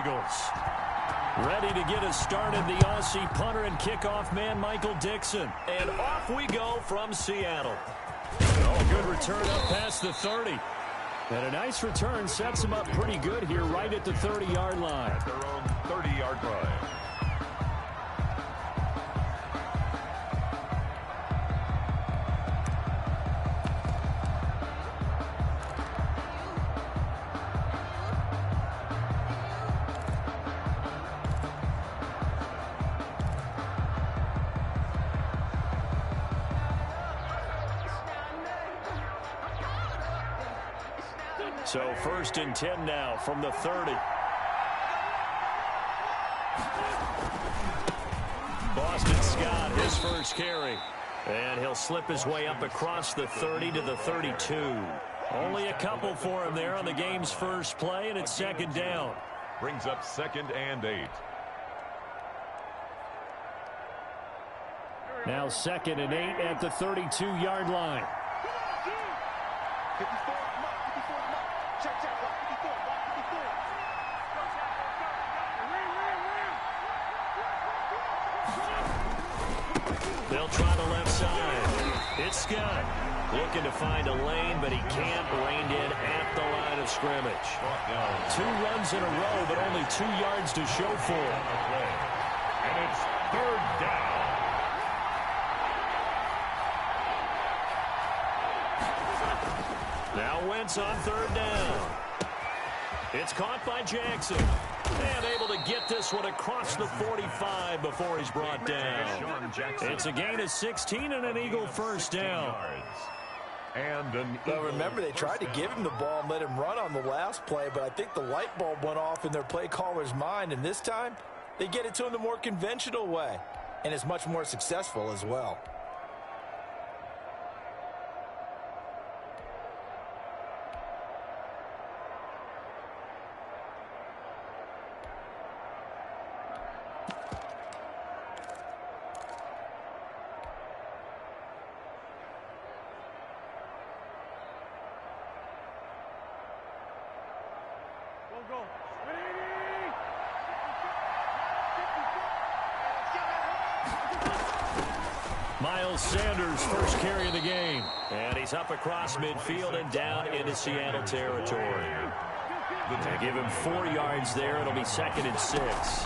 Eagles. Ready to get us started, the Aussie punter and kickoff man, Michael Dixon. And off we go from Seattle. Oh, good return up past the 30. And a nice return sets them up pretty good here right at the 30-yard line. At their own 30-yard line. So 1st and 10 now from the 30. Boston Scott, his first carry. And he'll slip his way up across the 30 to the 32. Only a couple for him there on the game's first play, and it's 2nd down. Brings up 2nd and 8. Now 2nd and 8 at the 32-yard line. They'll try the left side. It's Scott looking to find a lane, but he can't. Reined in at the line of scrimmage. 2 runs in a row, but only 2 yards to show for it. And it's 3rd down. Now Wentz on 3rd down. It's caught by Jackson. And able to get this one across the 45 before he's brought down. It's a gain of 16 and an Eagle first down. Well, remember, they tried to give him the ball and let him run on the last play, but I think the light bulb went off in their play caller's mind, and this time they get it to him the more conventional way, and it's much more successful as well. Miles Sanders, first carry of the game. And he's up across midfield and down into Seattle territory. They give him 4 yards there. It'll be 2nd and 6.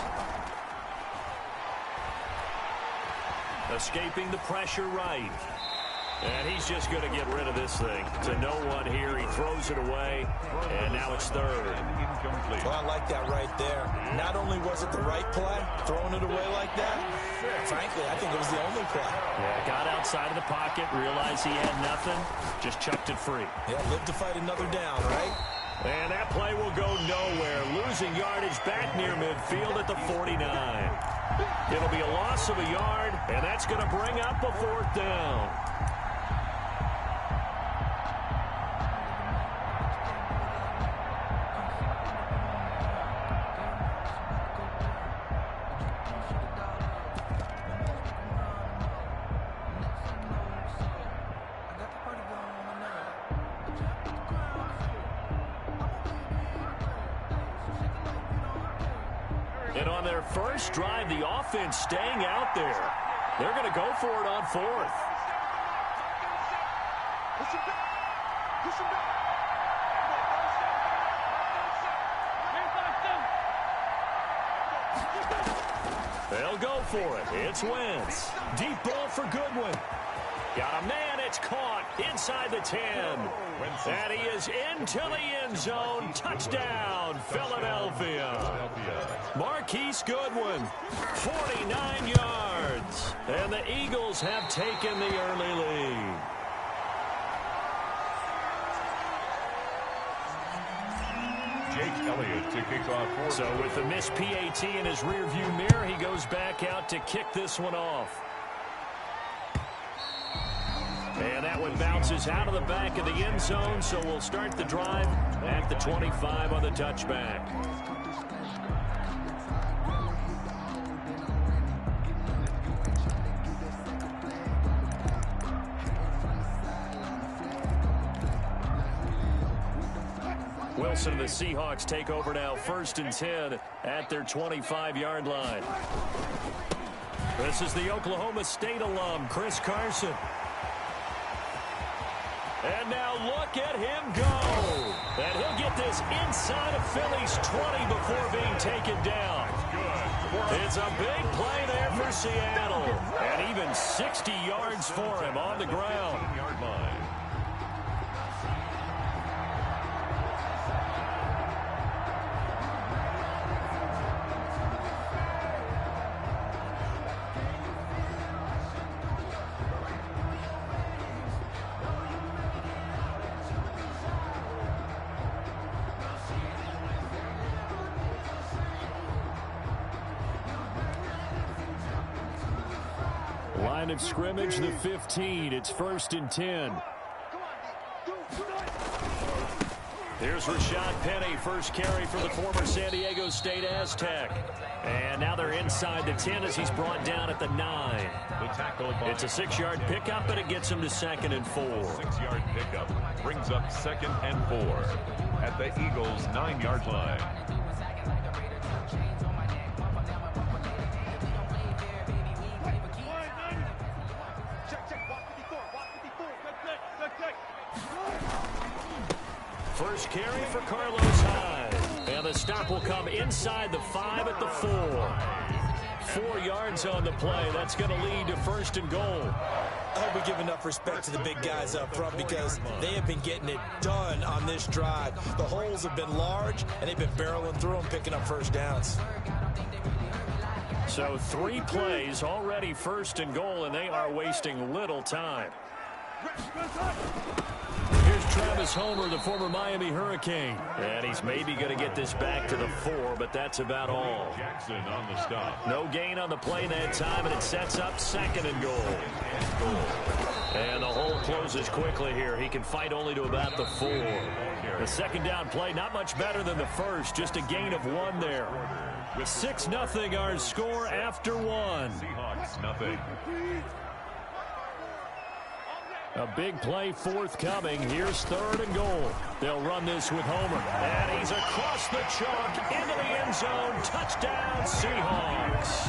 Escaping the pressure right. And he's just going to get rid of this thing. To no one here. He throws it away. And now it's 3rd. Well, I like that right there. Not only was it the right play, throwing it away like that, frankly, I think it was the only play. Yeah, got outside of the pocket, realized he had nothing, just chucked it free. Yeah, live to fight another down, right? And that play will go nowhere. Losing yardage back near midfield at the 49. It'll be a loss of a yard, and that's going to bring up a 4th down. And on their first drive, the offense staying out there. They're going to go for it on 4th. They'll go for it. It's Wentz. Deep ball for Goodwin. Got a man. It's caught inside the 10. And he is into the end zone. Touchdown, Philadelphia. Marquise Goodwin, 49 yards. And the Eagles have taken the early lead. Jake Elliott to kick off. So with the missed PAT in his rearview mirror, he goes back out to kick this one off. And that one bounces out of the back of the end zone, so we'll start the drive at the 25 on the touchback. Wilson and the Seahawks take over now, 1st and 10 at their 25-yard line. This is the Oklahoma State alum, Chris Carson. And now look at him go. And he'll get this inside of Philly's 20 before being taken down. It's a big play there for Seattle. And even 60 yards for him on the ground. Line of scrimmage, the 15. It's 1st and 10. Here's Rashad Penny, first carry for the former San Diego State Aztec. And now they're inside the 10 as he's brought down at the 9. It's a 6-yard pickup, but it gets him to 2nd and 4. 6-yard pickup brings up 2nd and 4 at the Eagles' 9-yard line. First carry for Carlos Hyde. And the stop will come inside the 5 at the 4. 4 yards on the play. That's going to lead to 1st and goal. I hope we give enough respect to the big guys up front because they have been getting it done on this drive. The holes have been large, and they've been barreling through them, picking up first downs. So 3 plays, already 1st and goal, and they are wasting little time. Here's Travis Homer, the former Miami Hurricane. And he's maybe going to get this back to the 4, but that's about all. Jackson on the stop. No gain on the play that time, and it sets up 2nd and goal. And the hole closes quickly here. He can fight only to about the 4. The 2nd down play, not much better than the first, just a gain of 1 there. 6-0 our score after 1. Seahawks nothing. A big play forthcoming. Here's 3rd and goal. They'll run this with Homer. And he's across the chalk into the end zone. Touchdown, Seahawks.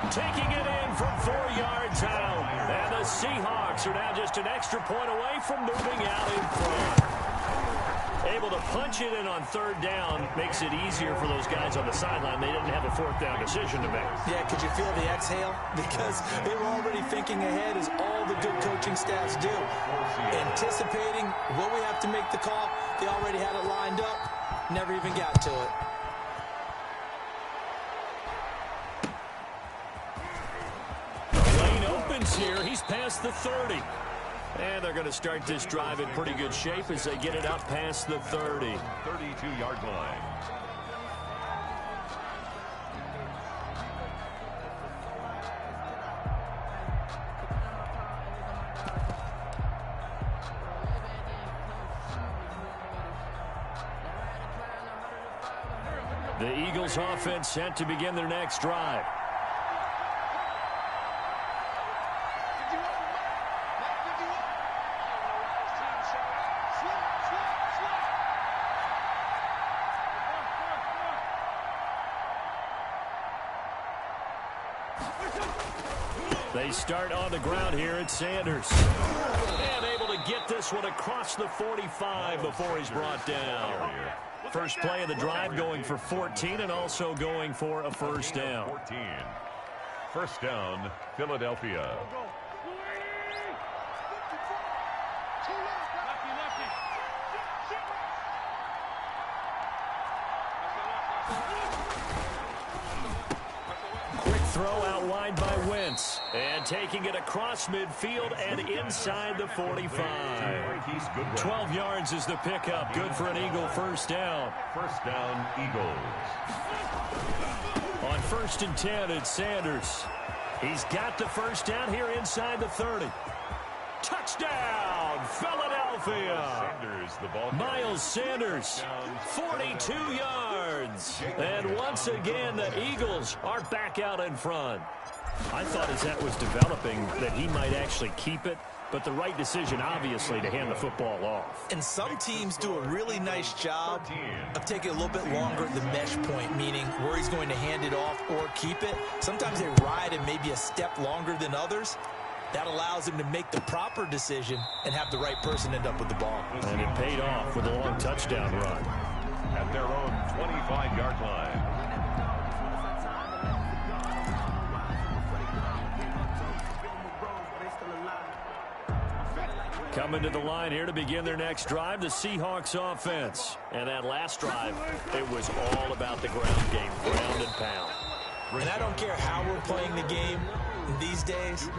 Taking it in from 4 yards out. And the Seahawks are now just an extra point away from moving out in front. Able to punch it in on 3rd down makes it easier for those guys on the sideline. They didn't have a 4th down decision to make. Yeah, could you feel the exhale? Because they were already thinking ahead, as all the good coaching staffs do. Anticipating what we have to make the call. They already had it lined up. Never even got to it. The lane opens here. He's past the 30. And they're going to start this drive in pretty good shape as they get it up past the 30. 32-yard line. The Eagles offense set to begin their next drive. They start on the ground here at Sanders. And able to get this one across the 45 before he's brought down. First play of the drive going for 14 and also going for a 1st down. 14. 1st down, Philadelphia. Throw out wide by Wentz. And taking it across midfield and inside the 45. 12 yards is the pickup. Good for an Eagle 1st down. 1st down, Eagles. On 1st and 10, it's Sanders. He's got the 1st down here inside the 30. Touchdown, Philadelphia. Sanders, the ball. Miles Sanders, 42 yards. And once again, the Eagles are back out in front. I thought as that was developing that he might actually keep it, but the right decision, obviously, to hand the football off. And some teams do a really nice job of taking a little bit longer at the mesh point, meaning where he's going to hand it off or keep it. Sometimes they ride it maybe a step longer than others. That allows him to make the proper decision and have the right person end up with the ball. And it paid off with a long touchdown run. At their own 25-yard line. Coming to the line here to begin their next drive, the Seahawks offense. And that last drive, it was all about the ground game, ground and pound. And I don't care how we're playing the game these days,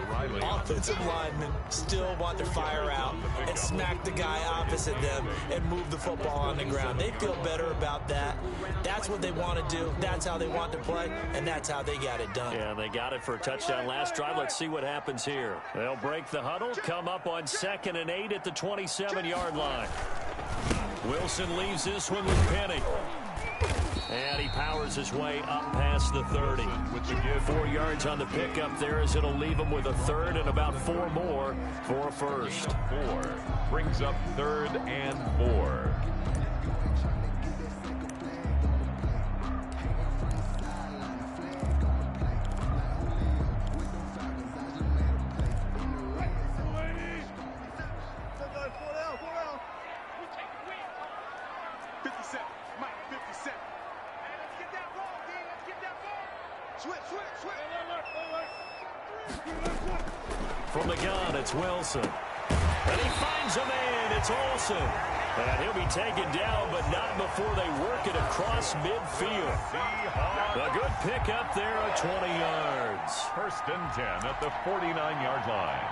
offensive linemen still want to fire out and smack the guy opposite them and move the football on the ground. They feel better about that. That's what they want to do. That's how they want to play, and that's how they got it done. Yeah, they got it for a touchdown last drive. Let's see what happens here. They'll break the huddle, come up on 2nd and 8 at the 27-yard line. Wilson leaves this one with Penny. And he powers his way up past the 30. 4 yards on the pickup there as it'll leave him with a third and about 4 more for a first. 4 brings up 3rd and 4. From the gun, it's Wilson. And he finds a man. It's Olsen. And he'll be taken down, but not before they work it across midfield. A good pickup there at 20 yards. 1st and 10 at the 49-yard line.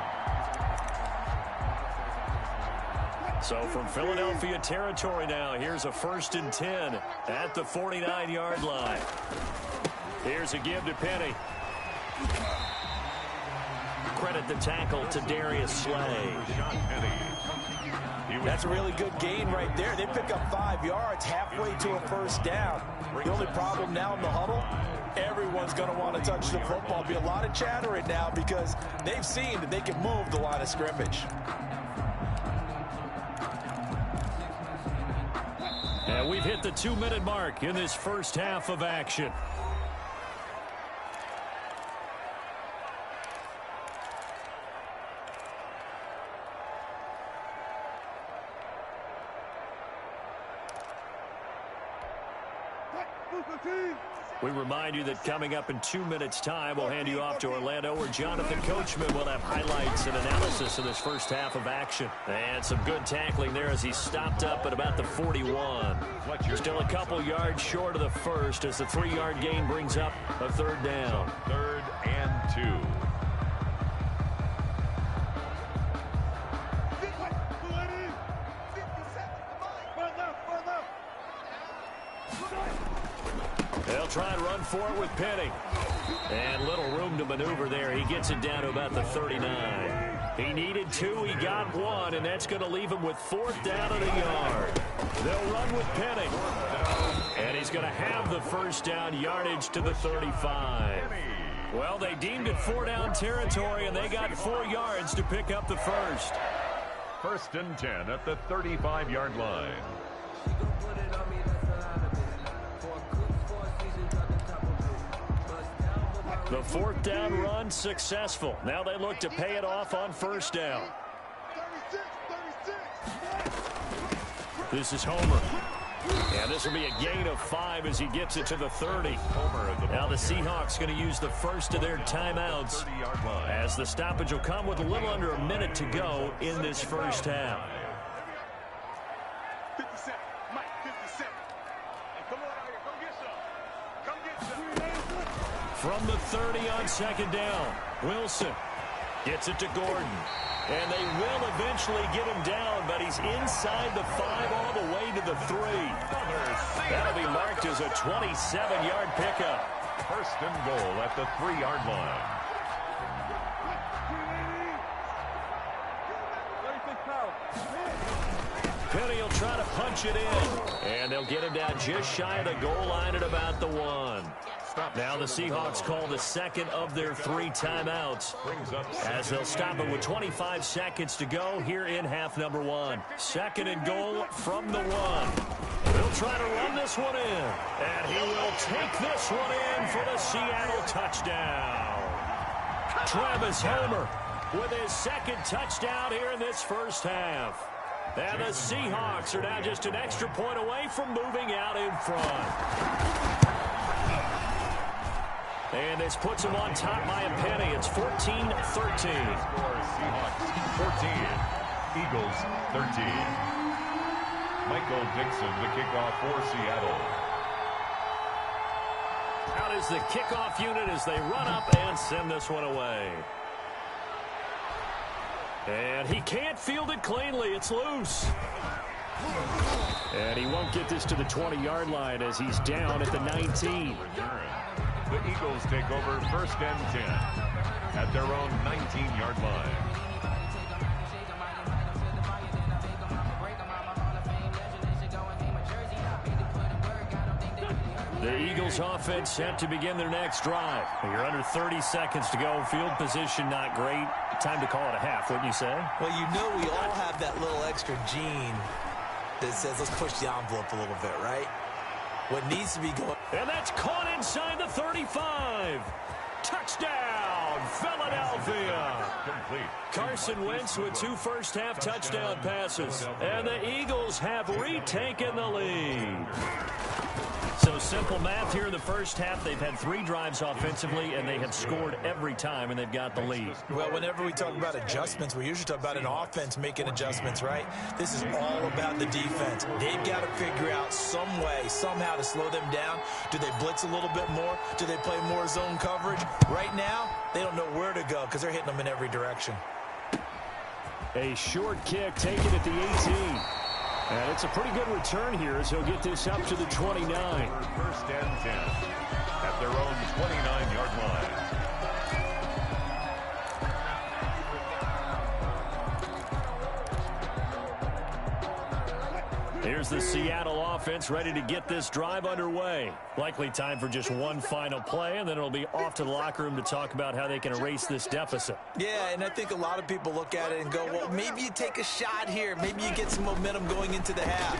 So from Philadelphia territory now, here's a 1st and 10 at the 49-yard line. Here's a give to Penny. Credit the tackle to Darius Slay. That's a really good gain right there. They pick up 5 yards halfway to a first down. The only problem now in the huddle, everyone's going to want to touch the football. Be a lot of chattering now because they've seen that they can move the line of scrimmage. And we've hit the 2-minute mark in this first half of action. We remind you that coming up in 2 minutes' time, we'll hand you off to Orlando, where Jonathan Coachman will have highlights and analysis of this first half of action. And some good tackling there as he stopped up at about the 41. Still a couple yards short of the first as the 3-yard gain brings up a 3rd down. 3rd and 2. They'll try and run for it with Penny. And little room to maneuver there. He gets it down to about the 39. He needed 2. He got 1, and that's going to leave him with 4th down and a yard. They'll run with Penny. And he's going to have the first down, yardage to the 35. Well, they deemed it 4-down territory, and they got 4 yards to pick up the first. 1st and 10 at the 35-yard line. The 4th down run successful. Now they look to pay it off on 1st down. This is Homer. And this will be a gain of 5 as he gets it to the 30. Now the Seahawks going to use the first of their timeouts as the stoppage will come with a little under a minute to go in this first half. From the 30 on 2nd down, Wilson gets it to Gordon. And they will eventually get him down, but he's inside the 5 all the way to the 3. That'll be marked as a 27-yard pickup. 1st and goal at the 3-yard line. Penny will try to punch it in. And they'll get him down just shy of the goal line at about the 1. Now the Seahawks call the second of their 3 timeouts as they'll stop it with 25 seconds to go here in half number 1. Second and goal from the 1. They'll try to run this one in, and he will take this one in for the Seattle touchdown. Travis Homer with his second touchdown here in this first half. And the Seahawks are now just an extra point away from moving out in front. And this puts them on top by a penny. It's 14-13. Seahawks 14, Eagles 13. Michael Dixon, the kickoff for Seattle. Out is the kickoff unit as they run up and send this one away. And he can't field it cleanly. It's loose. And he won't get this to the 20-yard line as he's down at the 19. The Eagles take over 1st and 10 at their own 19-yard line. The Eagles offense set to begin their next drive. You're under 30 seconds to go. Field position not great. Time to call it a half, wouldn't you say? Well, you know we all have that little extra gene that says let's push the envelope a little bit, right? What needs to be going... And that's caught inside the 35. Touchdown, Philadelphia. Complete. Carson Wentz with 2 first-half touchdown passes. And the Eagles have retaken the lead. So simple math here in the first half. They've had 3 drives offensively, and they have scored every time, and they've got the lead. Well, whenever we talk about adjustments, we usually talk about an offense making adjustments, right? This is all about the defense. They've got to figure out some way, somehow to slow them down. Do they blitz a little bit more? Do they play more zone coverage? Right now, they don't know where to go because they're hitting them in every direction. A short kick taken at the 18. And it's a pretty good return here as he'll get this up to the 29. 1st and 10 at their own 29-yard line. Here's the Seattle offense ready to get this drive underway. Likely time for just one final play, and then it'll be off to the locker room to talk about how they can erase this deficit. Yeah, and I think a lot of people look at it and go, well, maybe you take a shot here. Maybe you get some momentum going into the half.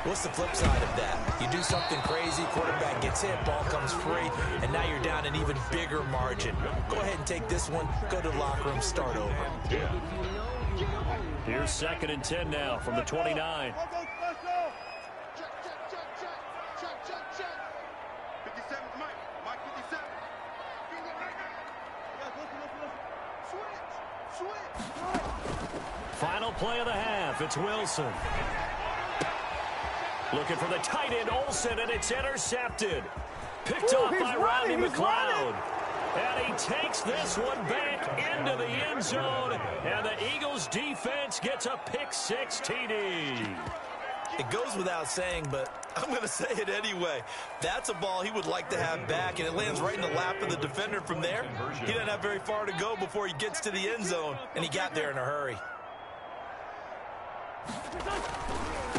What's the flip side of that? You do something crazy, quarterback gets hit, ball comes free, and now you're down an even bigger margin. Go ahead and take this one, go to the locker room, start over. Yeah. Here's 2nd and 10 now from the 29. Final play of the half. It's Wilson. Looking for the tight end, Olsen, and it's intercepted. Picked off by Rodney McLeod. And he takes this one back into the end zone. And the Eagles defense gets a pick-6 TD. It goes without saying, but I'm going to say it anyway. That's a ball he would like to have back, and it lands right in the lap of the defender from there. He doesn't have very far to go before he gets to the end zone, and he got there in a hurry.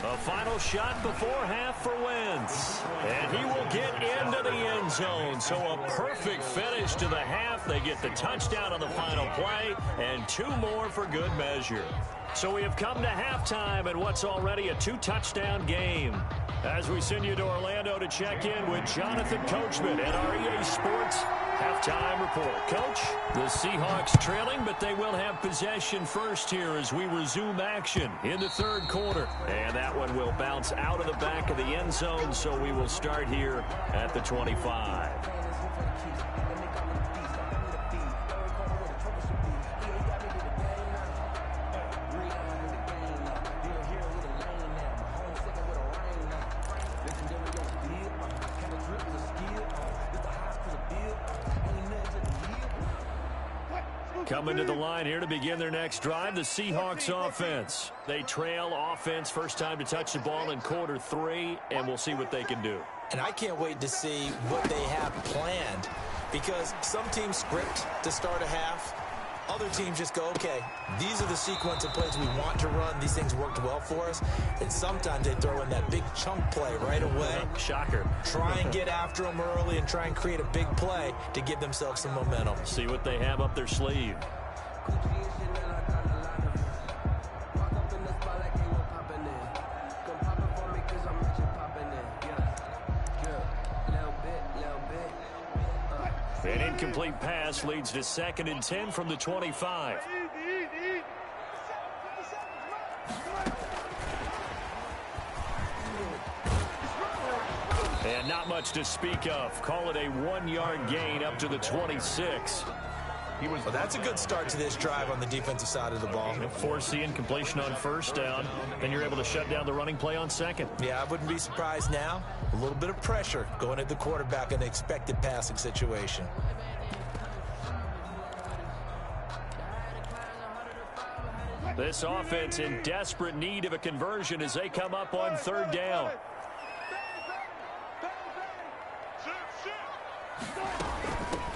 A final shot before half for Wentz. And he will get into the end zone. So a perfect finish to the half. They get the touchdown on the final play, and 2 more for good measure. So we have come to halftime in what's already a 2-touchdown game. As we send you to Orlando to check in with Jonathan Coachman at our EA Sports Halftime Report. Coach, the Seahawks trailing, but they will have possession first here as we resume action in the 3rd quarter. And that one will bounce out of the back of the end zone, so we will start here at the 25. Coming to the line here to begin their next drive, the Seahawks offense. They trail offense, first time to touch the ball in quarter 3, and we'll see what they can do. And I can't wait to see what they have planned, because some teams script to start a half, Other teams just go, okay, these are the sequence of plays we want to run. These things worked well for us. And sometimes they throw in that big chunk play right away. Shocker. Try and get after them early and try and create a big play to give themselves some momentum. See what they have up their sleeve. An incomplete pass leads to 2nd and 10 from the 25. And not much to speak of. Call it a 1-yard gain up to the 26. Well, that's a good start to this drive on the defensive side of the ball. Force the incompletion on 1st down, then you're able to shut down the running play on 2nd. Yeah, I wouldn't be surprised now. A little bit of pressure going at the quarterback in an expected passing situation. This offense in desperate need of a conversion as they come up on 3rd down.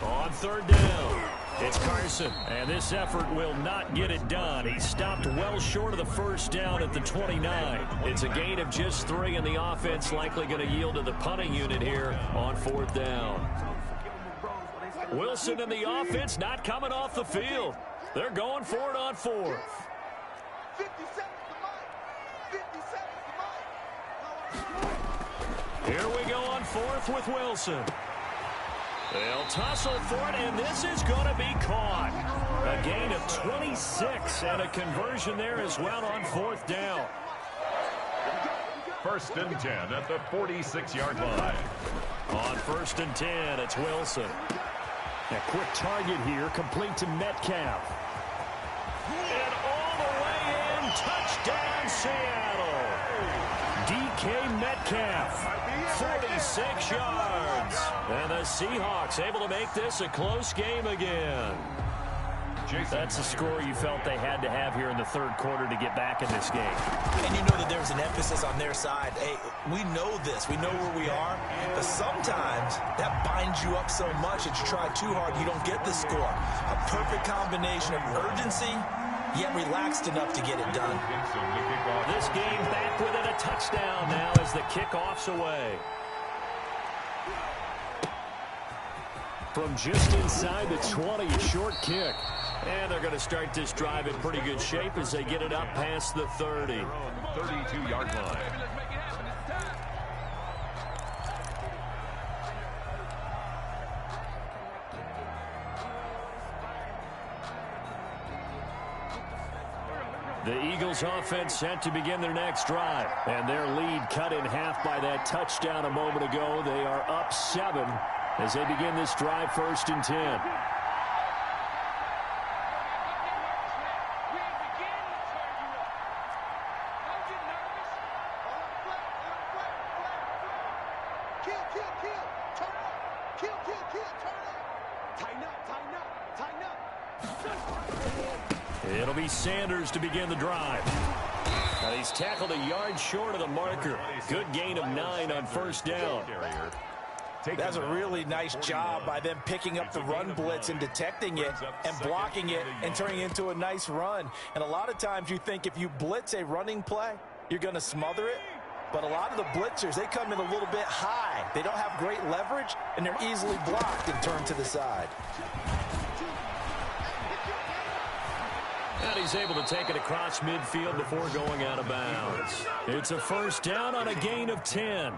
On 3rd down, it's Carson, and this effort will not get it done. He stopped well short of the 1st down at the 29. It's a gain of just 3, and the offense likely going to yield to the punting unit here on 4th down. Wilson and the offense not coming off the field. They're going for it on 4th. Here we go on 4th with Wilson. They'll tussle for it, and this is going to be caught. A gain of 26 and a conversion there as well on 4th down. 1st and 10 at the 46-yard line. On 1st and 10, it's Wilson. A quick target here, complete to Metcalf. And all the way in, touchdown Seattle. DK Metcalf. 46 yards. And the Seahawks able to make this a close game again. That's the score you felt they had to have here in the 3rd quarter to get back in this game. And you know that there's an emphasis on their side. Hey, we know this. We know where we are. But sometimes that binds you up so much that you try too hard, you don't get the score. A perfect combination of urgency, yet relaxed enough to get it done. This game back within a touchdown now as the kickoff's away. From just inside the 20, a short kick. And they're going to start this drive in pretty good shape as they get it up past the 30. 32-yard line. The Eagles offense set to begin their next drive. And their lead cut in half by that touchdown a moment ago. They are up 7 as they begin this drive 1st and 10. It'll be Sanders to begin the drive. And he's tackled a yard short of the marker. Good gain of 9 on 1st down. That's a really nice job by them picking up the run blitz and detecting it and blocking it and turning it into a nice run. And a lot of times you think if you blitz a running play, you're going to smother it. But a lot of the blitzers, they come in a little bit high. They don't have great leverage, and they're easily blocked and turned to the side. And he's able to take it across midfield before going out of bounds. It's a 1st down on a gain of 10.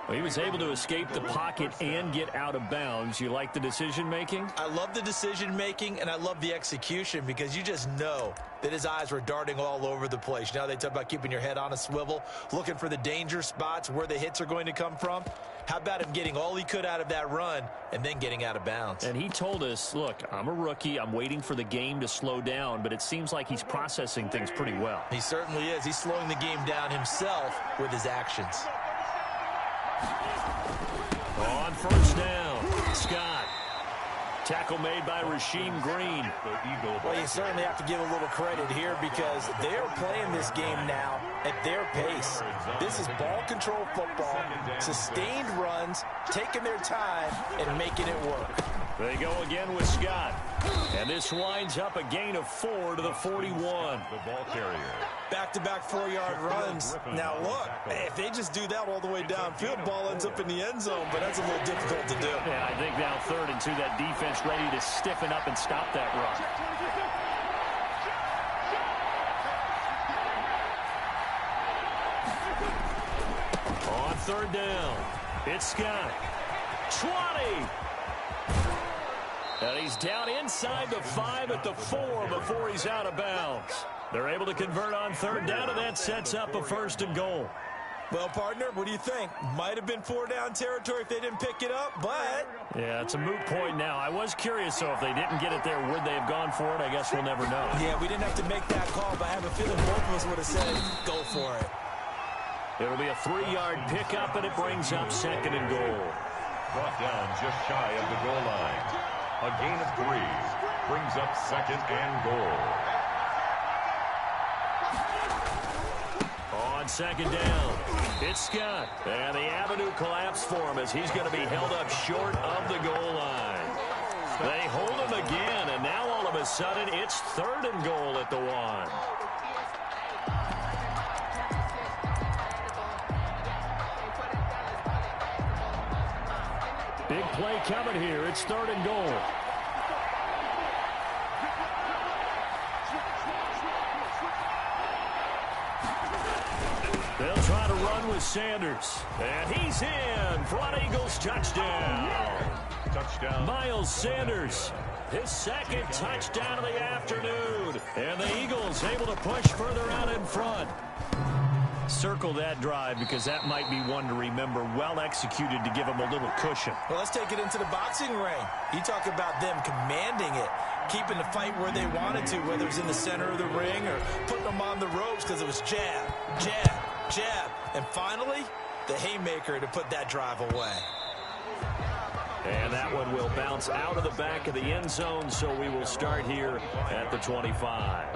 Well, he was able to escape the pocket and get out of bounds. You like the decision-making? I love the decision-making, and I love the execution because you just know that his eyes were darting all over the place. Now they talk about keeping your head on a swivel, looking for the danger spots, where the hits are going to come from. How about him getting all he could out of that run and then getting out of bounds? And he told us, look, I'm a rookie. I'm waiting for the game to slow down, but it seems like he's processing things pretty well. He certainly is. He's slowing the game down himself with his actions. On 1st down, Scott. Tackle made by Rasheem Green. Well, you certainly have to give a little credit here because they're playing this game now at their pace. This is ball control football, sustained runs, taking their time, and making it work. They go again with Scott. And this winds up a gain of 4 to the 41. The ball carrier. Back-to-back 4-yard runs. Now, look, if they just do that all the way downfield, ball ends up in the end zone, but that's a little difficult to do. Yeah, I think now 3rd and 2, that defense ready to stiffen up and stop that run. On 3rd down, it's Scott. 20. And he's down inside the 5 at the 4 before he's out of bounds. They're able to convert on 3rd down, and that sets up a 1st and goal. Well, partner, what do you think? Might have been 4-down territory if they didn't pick it up, but... Yeah, it's a moot point now. I was curious, so if they didn't get it there, would they have gone for it? I guess we'll never know. Yeah, we didn't have to make that call, but I have a feeling both of us would have said, go for it. It'll be a 3-yard pickup, and it brings up 2nd and goal. Brought down just shy of the goal line. A gain of 3 brings up 2nd and goal. On 2nd down, it's Scott. And the avenue collapsed for him as he's going to be held up short of the goal line. They hold him again, and now all of a sudden it's 3rd and goal at the 1. Big play coming here. It's 3rd and goal. They'll try to run with Sanders. And he's in for an Eagles touchdown. Touchdown. Miles Sanders, his 2nd touchdown of the afternoon. And the Eagles able to push further out in front. Circle that drive because that might be one to remember. Well executed to give them a little cushion. Well, let's take it into the boxing ring. You talk about them commanding it, keeping the fight where they wanted to, whether it's in the center of the ring or putting them on the ropes because it was jab, jab, jab. And finally, the haymaker to put that drive away. And that one will bounce out of the back of the end zone, so we will start here at the 25.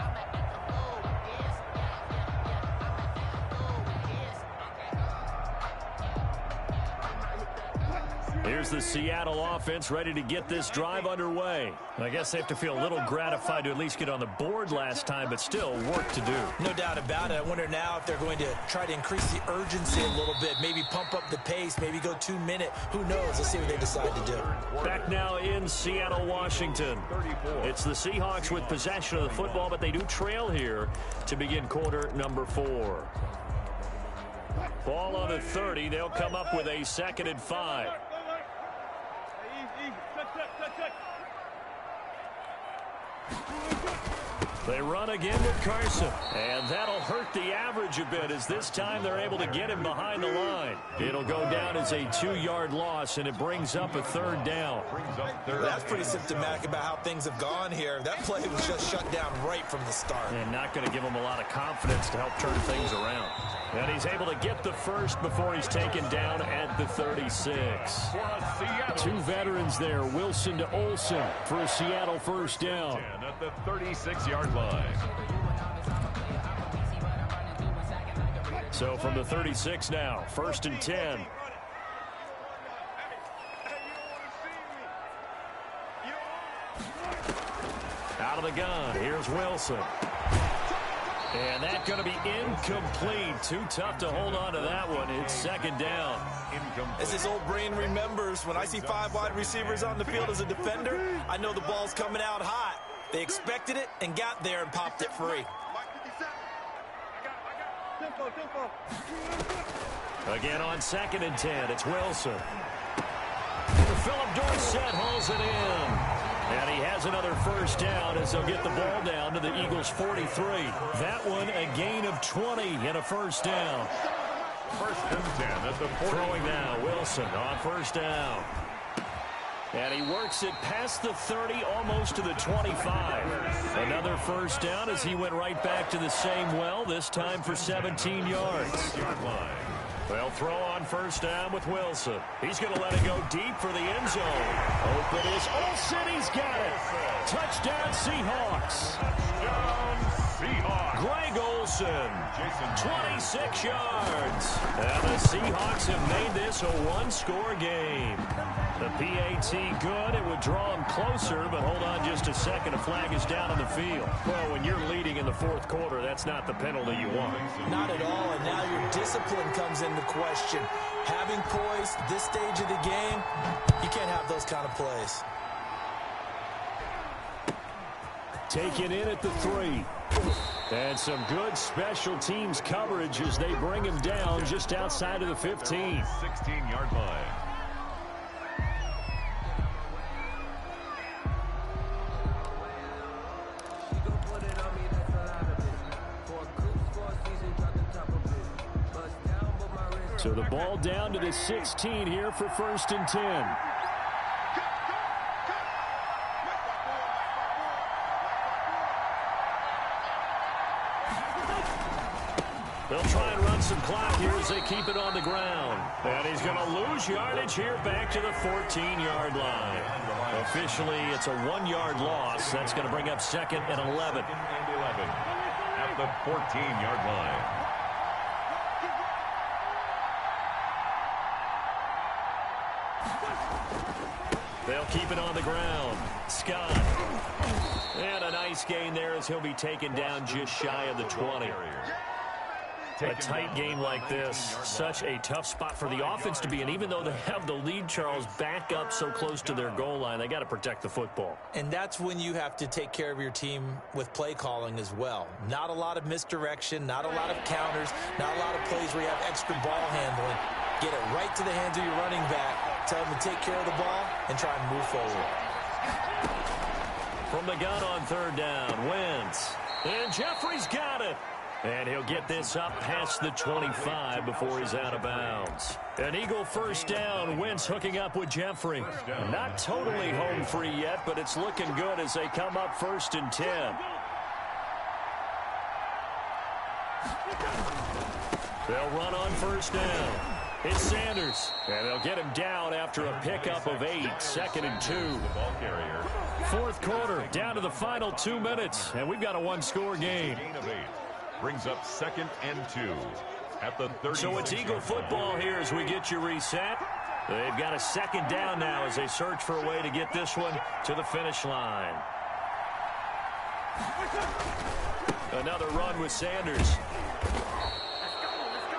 Here's the Seattle offense ready to get this drive underway. I guess they have to feel a little gratified to at least get on the board last time, but still work to do. No doubt about it. I wonder now if they're going to try to increase the urgency a little bit, maybe pump up the pace, maybe go 2-minute. Who knows? Let's see what they decide to do. Back now in Seattle, Washington. It's the Seahawks with possession of the football, but they do trail here to begin quarter number 4. Ball on the 30. They'll come up with a 2nd and 5. They run again with Carson, and that'll hurt the average a bit as this time they're able to get him behind the line. It'll go down as a 2-yard loss, and it brings up a 3rd down. Well, that's pretty symptomatic about how things have gone here. That play was just shut down right from the start. And not going to give him a lot of confidence to help turn things around. And he's able to get the first before he's taken down at the 36. 2 veterans there, Wilson to Olsen for a Seattle 1st down. At the 36-yard line. So from the 36 now, 1st and 10. Out of the gun, here's Wilson. And that's going to be incomplete. Too tough to hold on to that one. It's 2nd down. As his old brain remembers, when I see 5 wide receivers on the field as a defender, I know the ball's coming out hot. They expected it and got there and popped it free. Again on 2nd and 10, it's Wilson. Philip Dorsett hauls it in. And he has another 1st down as they'll get the ball down to the Eagles' 43. That one a gain of 20 and a 1st down. 1st and 10 at the 40. Throwing now, Wilson on 1st down. And he works it past the 30, almost to the 25. Another 1st down as he went right back to the same well, this time for 17 yards. They'll throw on 1st down with Wilson. He's going to let it go deep for the end zone. Open is Olsen. He's got it. Touchdown, Seahawks. Touchdown, Seahawks. Greg Olsen, 26 yards. And the Seahawks have made this a one-score game. The PAT good. It would draw them closer, but hold on just a second. A flag is down on the field. Well, when you're leading in the fourth quarter, that's not the penalty you want. Not at all, and now your discipline comes into question. Having poise this stage of the game, you can't have those kind of plays. Taken in at the 3. And some good special teams coverage as they bring him down just outside of the 15. 16-yard line. So the ball down to the 16 here for 1st and 10. They'll try and run some clock here as they keep it on the ground. And he's going to lose yardage here back to the 14-yard line. Officially, it's a 1-yard loss. That's going to bring up 2nd and 11. At the 14-yard line. They'll keep it on the ground. Scott. And a nice gain there as he'll be taken down just shy of the 20. A tight game like this, such a tough spot for the offense to be in. Even though they have the lead, Charles, back up so close to their goal line, they got to protect the football. And that's when you have to take care of your team with play calling as well. Not a lot of misdirection, not a lot of counters, not a lot of plays where you have extra ball handling. Get it right to the hands of your running back, tell them to take care of the ball, and try and move forward. From the gun on 3rd down, Wentz. And Jeffrey's got it. And he'll get this up past the 25 before he's out of bounds. An Eagle 1st down. Wentz hooking up with Jeffrey. Not totally home free yet, but it's looking good as they come up 1st and 10. They'll run on 1st down. It's Sanders. And they'll get him down after a pickup of 8. 2nd and 2. Ball carrier. 4th quarter, down to the final 2 minutes. And we've got a one-score game. Gain of 8. Brings up 2nd and 2 at the 30. So it's Eagle football here as we get you reset. They've got a 2nd down now as they search for a way to get this one to the finish line. Another run with Sanders.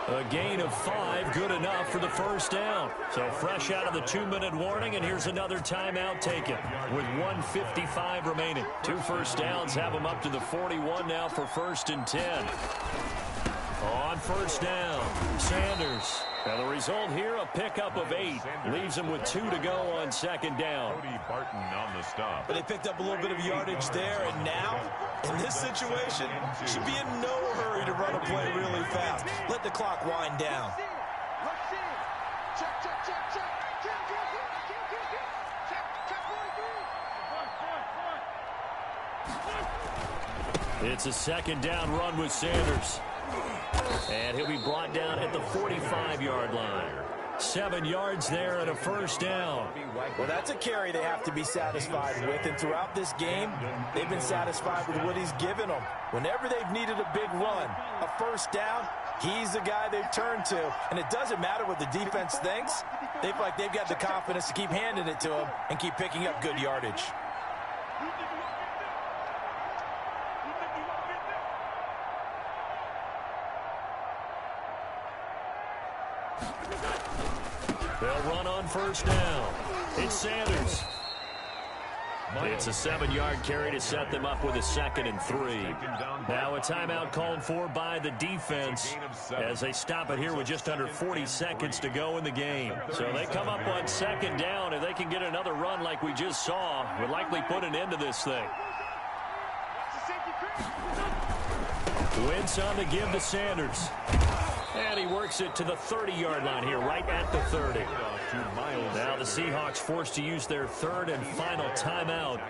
A gain of 5, good enough for the 1st down. So fresh out of the 2-minute warning, and here's another timeout taken with 1:55 remaining. 2 first downs have them up to the 41 now for 1st and 10. On 1st down, Sanders. And the result here, a pickup of 8. Leaves him with 2 to go on 2nd down. Cody Barton on the stop. But they picked up a little bit of yardage there, and now, in this situation, should be in no hurry to run a play really fast. Let the clock wind down. It's a 2nd down run with Sanders. And he'll be brought down at the 45-yard line. 7 yards there and a 1st down. Well, that's a carry they have to be satisfied with. And throughout this game, they've been satisfied with what he's given them. Whenever they've needed a big run, a 1st down, he's the guy they've turned to. And it doesn't matter what the defense thinks. They feel like they've got the confidence to keep handing it to him and keep picking up good yardage. They'll run on 1st down. It's Sanders. It's a 7-yard carry to set them up with a 2nd and 3. Now a timeout called for by the defense as they stop it here with just under 40 seconds to go in the game. So they come up on 2nd down. If they can get another run like we just saw, would likely put an end to this thing. Wentz on the give to Sanders. And he works it to the 30-yard line here, right at the 30. Now the Seahawks forced to use their 3rd and final timeout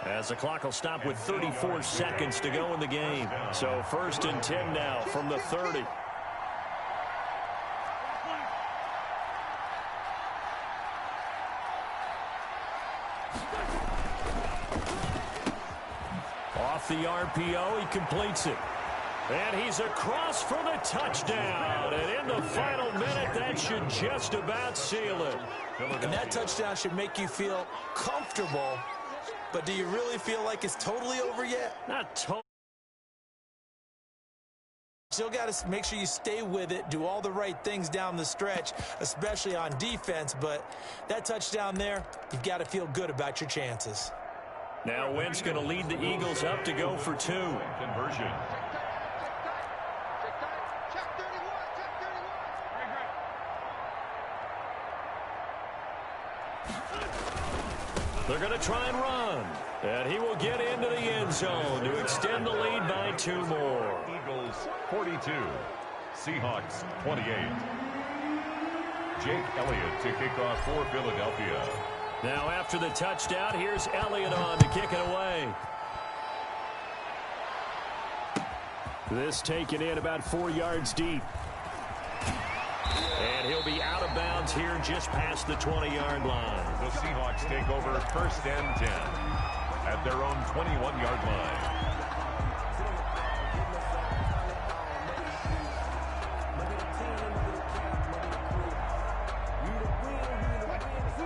as the clock will stop with 34 seconds to go in the game. So 1st and 10 now from the 30. Off the RPO, he completes it. And he's across for the touchdown. And in the final minute, that should just about seal it. And that touchdown should make you feel comfortable. But do you really feel like it's totally over yet? Not totally. Still got to make sure you stay with it, do all the right things down the stretch, especially on defense. But that touchdown there, you've got to feel good about your chances. Now Wentz going to lead the Eagles up to go for 2. Conversion. They're going to try and run. And he will get into the end zone to extend the lead by 2 more. Eagles 42. Seahawks 28. Jake Elliott to kick off for Philadelphia. Now after the touchdown, here's Elliott on to kick it away. This taken in about 4 yards deep. And he'll be out of bounds here just past the 20-yard line. The Seahawks take over 1st and 10 at their own 21-yard line.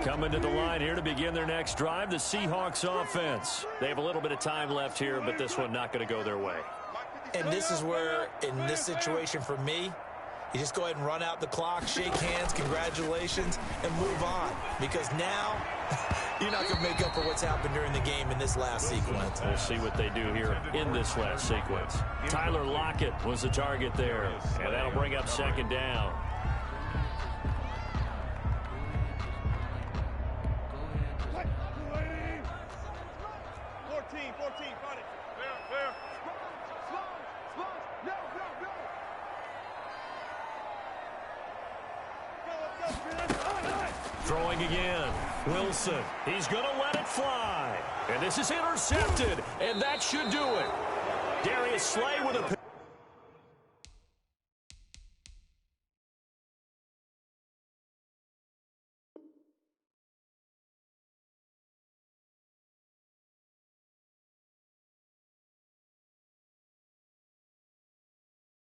Coming to the line here to begin their next drive, the Seahawks offense. They have a little bit of time left here, but this one not going to go their way. And this is where, in this situation for me, you just go ahead and run out the clock, shake hands, congratulations, and move on. Because now, you're not going to make up for what's happened during the game in this last sequence. We'll see what they do here in this last sequence. Tyler Lockett was the target there, and that'll bring up 2nd down. Throwing again. Wilson. He's going to let it fly. And this is intercepted. And that should do it. Darius Slay with a